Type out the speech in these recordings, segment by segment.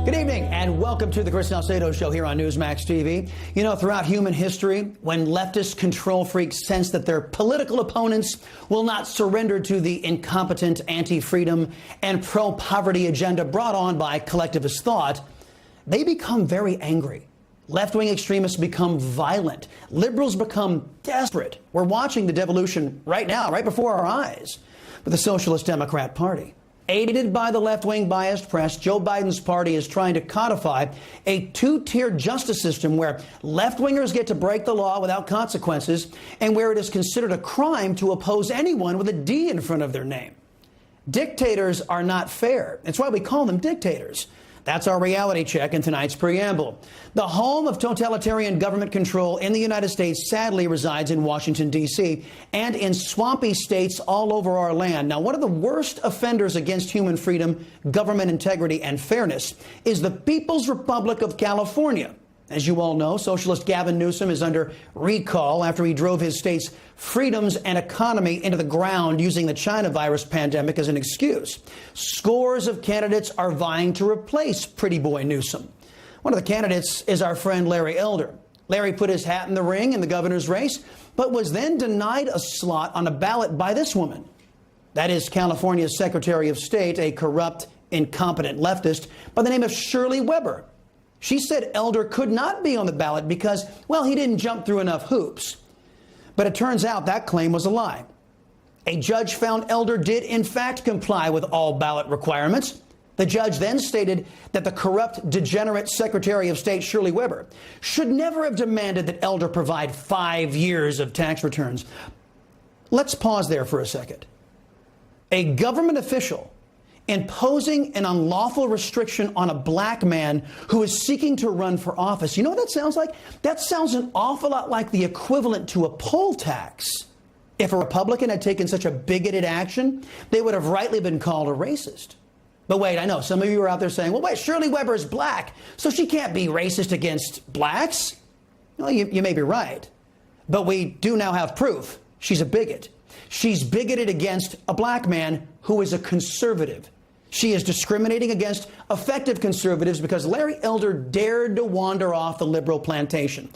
Good evening and welcome to the Chris Salcedo Show here on Newsmax TV. You know, throughout human history, when leftist control freaks sense that their political opponents will not surrender to the incompetent anti-freedom and pro-poverty agenda brought on by collectivist thought, they become very angry. Left-wing extremists become violent. Liberals become desperate. We're watching the devolution right now, right before our eyes, with the Socialist Democrat Party. Aided by the left-wing biased press, Joe Biden's party is trying to codify a two-tier justice system where left-wingers get to break the law without consequences and where it is considered a crime to oppose anyone with a D in front of their name. Dictators are not fair. That's why we call them dictators. That's our reality check in tonight's preamble. The home of totalitarian government control in the United States sadly resides in Washington, D.C., and in swampy states all over our land. Now, one of the worst offenders against human freedom, government integrity, and fairness is the People's Republic of California. As you all know, Socialist Gavin Newsom is under recall after he drove his state's freedoms and economy into the ground using the China virus pandemic as an excuse. Scores of candidates are vying to replace Pretty Boy Newsom. One of the candidates is our friend Larry Elder. Larry put his hat in the ring in the governor's race, but was then denied a slot on a ballot by this woman. That is California's Secretary of State, a corrupt, incompetent leftist by the name of Shirley Weber. She said Elder could not be on the ballot because, well, he didn't jump through enough hoops. But it turns out that claim was a lie. A judge found Elder did, in fact, comply with all ballot requirements. The judge then stated that the corrupt, degenerate Secretary of State, Shirley Weber, should never have demanded that Elder provide 5 years of tax returns. Let's pause there for a second. A government official imposing an unlawful restriction on a black man who is seeking to run for office. You know what that sounds like? That sounds an awful lot like the equivalent to a poll tax. If a Republican had taken such a bigoted action, they would have rightly been called a racist. But wait, I know some of you are out there saying, well, wait, Shirley Weber is black, so she can't be racist against blacks. Well, you may be right. But we do now have proof she's a bigot. She's bigoted against a black man who is a conservative. She is discriminating against effective conservatives because Larry Elder dared to wander off the liberal plantation,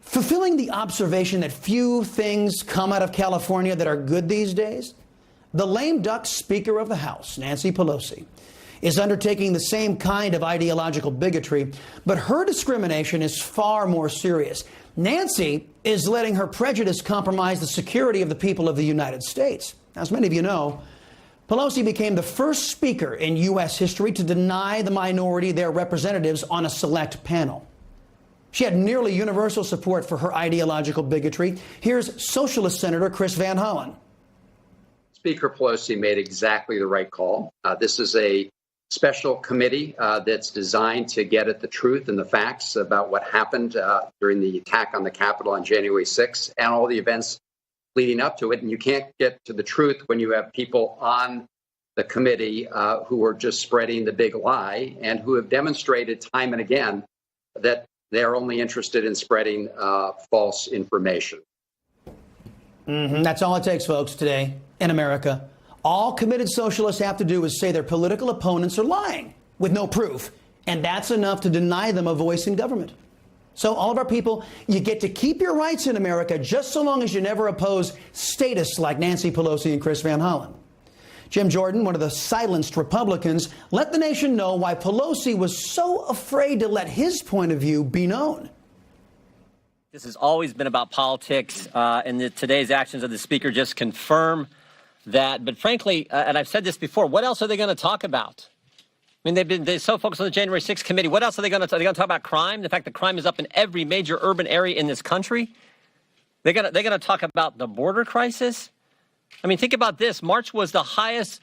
fulfilling the observation that few things come out of California that are good these days. The lame duck Speaker of the House, Nancy Pelosi, is undertaking the same kind of ideological bigotry, but her discrimination is far more serious. Nancy is letting her prejudice compromise the security of the people of the United States. As many of you know, Pelosi became the first speaker in U.S. history to deny the minority their representatives on a select panel. She had nearly universal support for her ideological bigotry. Here's Socialist Senator Chris Van Hollen. Speaker Pelosi made exactly the right call. This is a special committee that's designed to get at the truth and the facts about what happened during the attack on the Capitol on January 6th and all the events leading up to it. And you can't get to the truth when you have people on the committee who are just spreading the big lie and who have demonstrated time and again that they're only interested in spreading false information. That's all it takes, folks, today in America. All committed socialists have to do is say their political opponents are lying with no proof. And that's enough to deny them a voice in government. So all of our people, you get to keep your rights in America just so long as you never oppose statists like Nancy Pelosi and Chris Van Hollen. Jim Jordan, one of the silenced Republicans, let the nation know why Pelosi was so afraid to let his point of view be known. This has always been about politics, and today's actions of the speaker just confirm that. But frankly, and I've said this before, what else are they going to talk about? I mean, they're so focused on the January 6th committee. What else are they going to talk? Are they going to talk about crime? The fact that crime is up in every major urban area in this country. They're going to talk about the border crisis. I mean, think about this. March was the highest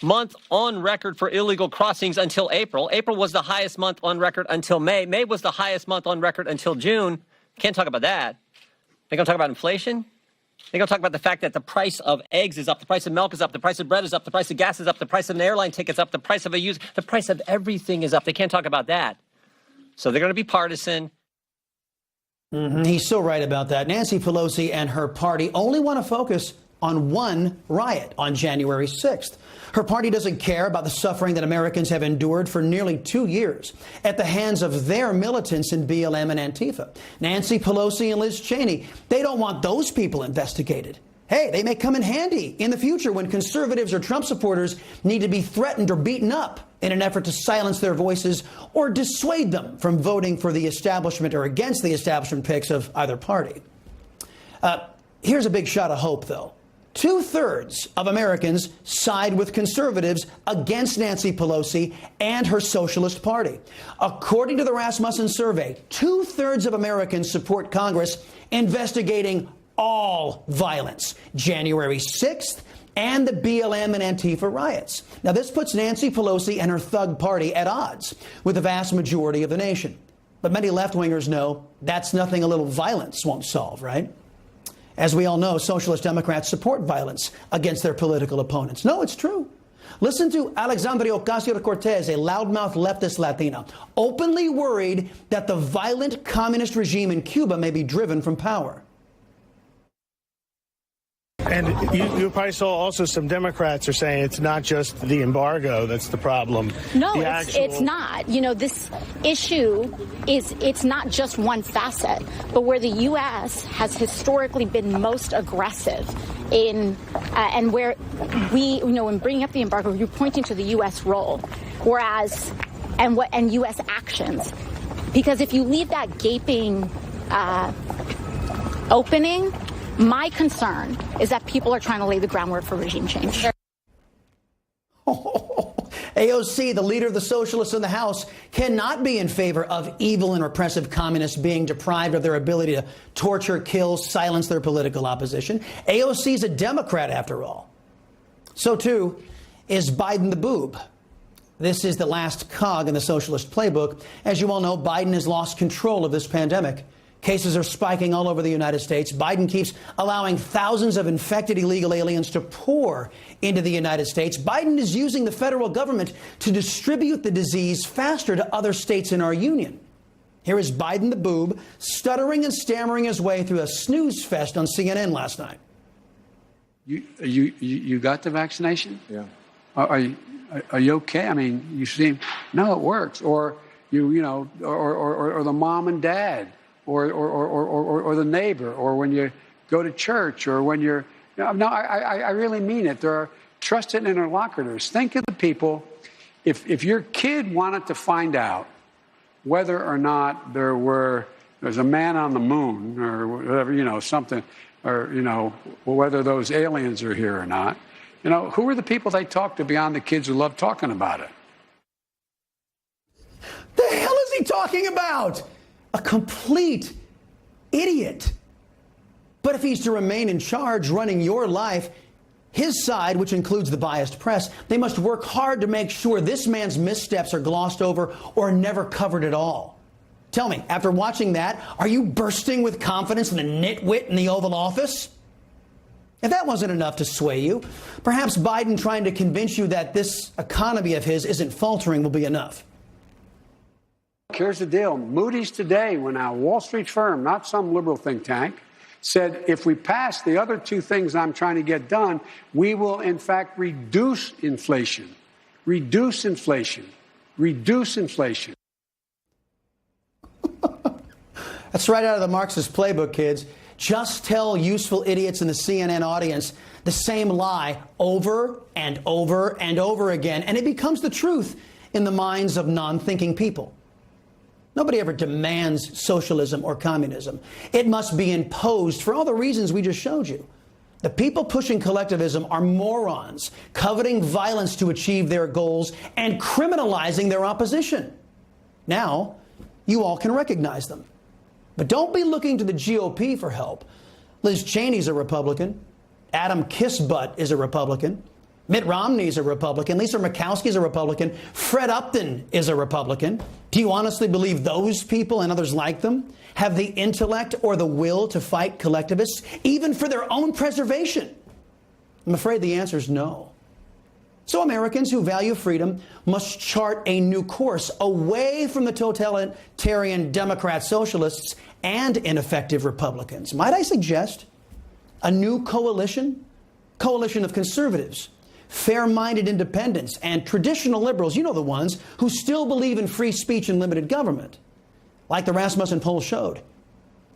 month on record for illegal crossings until April. April was the highest month on record until May. May was the highest month on record until June. Can't talk about that. They're going to talk about inflation. They're going to talk about the fact that the price of eggs is up, the price of milk is up, the price of bread is up, the price of gas is up, the price of an airline ticket is up, the price of the price of everything is up. They can't talk about that. So they're going to be partisan. He's so right about that. Nancy Pelosi and her party only want to focus on one riot on January 6th. Her party doesn't care about the suffering that Americans have endured for nearly 2 years at the hands of their militants in BLM and Antifa. Nancy Pelosi and Liz Cheney, they don't want those people investigated. Hey, they may come in handy in the future when conservatives or Trump supporters need to be threatened or beaten up in an effort to silence their voices or dissuade them from voting for the establishment or against the establishment picks of either party. Here's a big shot of hope, though. 2/3 of Americans side with conservatives against Nancy Pelosi and her Socialist Party. According to the Rasmussen survey, 2/3 of Americans support Congress investigating all violence, January 6th and the BLM and Antifa riots. Now, this puts Nancy Pelosi and her thug party at odds with the vast majority of the nation. But many left-wingers know that's nothing a little violence won't solve, right? As we all know, socialist Democrats support violence against their political opponents. No, it's true. Listen to Alexandria Ocasio-Cortez, a loudmouth leftist Latina, openly worried that the violent communist regime in Cuba may be driven from power. And you probably saw also some Democrats are saying it's not just the embargo that's the problem. No, it's not. You know, this issue it's not just one facet, but where the U.S. has historically been most aggressive in and where we, you know, in bringing up the embargo, you're pointing to the U.S. role, whereas and U.S. actions, because if you leave that gaping opening. My concern is that people are trying to lay the groundwork for regime change. AOC, the leader of the socialists in the House, cannot be in favor of evil and repressive communists being deprived of their ability to torture, kill, silence their political opposition. AOC is a Democrat, after all. So, too, is Biden the boob. This is the last cog in the socialist playbook. As you all know, Biden has lost control of this pandemic. Cases are spiking all over the United States. Biden keeps allowing thousands of infected illegal aliens to pour into the United States. Biden is using the federal government to distribute the disease faster to other states in our union. Here is Biden the boob, stuttering and stammering his way through a snooze fest on CNN last night. You got the vaccination? Yeah. Are you okay? I mean, you seem, no, it works. Or or the mom and dad. Or the neighbor, or when you go to church, or when you're... No, I really mean it. There are trusted interlocutors. Think of the people, if your kid wanted to find out whether or not there's a man on the moon, or whatever, something, or, whether those aliens are here or not, who are the people they talk to beyond the kids who love talking about it? The hell is he talking about? A complete idiot. But if he's to remain in charge, running your life, his side, which includes the biased press, they must work hard to make sure this man's missteps are glossed over or never covered at all. Tell me, after watching that, are you bursting with confidence in the nitwit in the Oval Office? If that wasn't enough to sway you, perhaps Biden trying to convince you that this economy of his isn't faltering will be enough. Here's the deal. Moody's today, when a Wall Street firm, not some liberal think tank, said if we pass the other two things I'm trying to get done, we will, in fact, reduce inflation. Reduce inflation. Reduce inflation. That's right out of the Marxist playbook, kids. Just tell useful idiots in the CNN audience the same lie over and over and over again, and it becomes the truth in the minds of non-thinking people. Nobody ever demands socialism or communism. It must be imposed for all the reasons we just showed you. The people pushing collectivism are morons, coveting violence to achieve their goals and criminalizing their opposition. Now, you all can recognize them. But don't be looking to the GOP for help. Liz Cheney's a Republican. Adam Kissbutt is a Republican. Mitt Romney's a Republican. Lisa Murkowski's a Republican. Fred Upton is a Republican. Do you honestly believe those people and others like them have the intellect or the will to fight collectivists, even for their own preservation? I'm afraid the answer is no. So Americans who value freedom must chart a new course away from the totalitarian Democrat socialists and ineffective Republicans. Might I suggest a new coalition coalition of conservatives, fair-minded independents, and traditional liberals, you know the ones who still believe in free speech and limited government. Like the Rasmussen poll showed,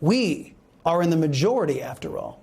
we are in the majority after all.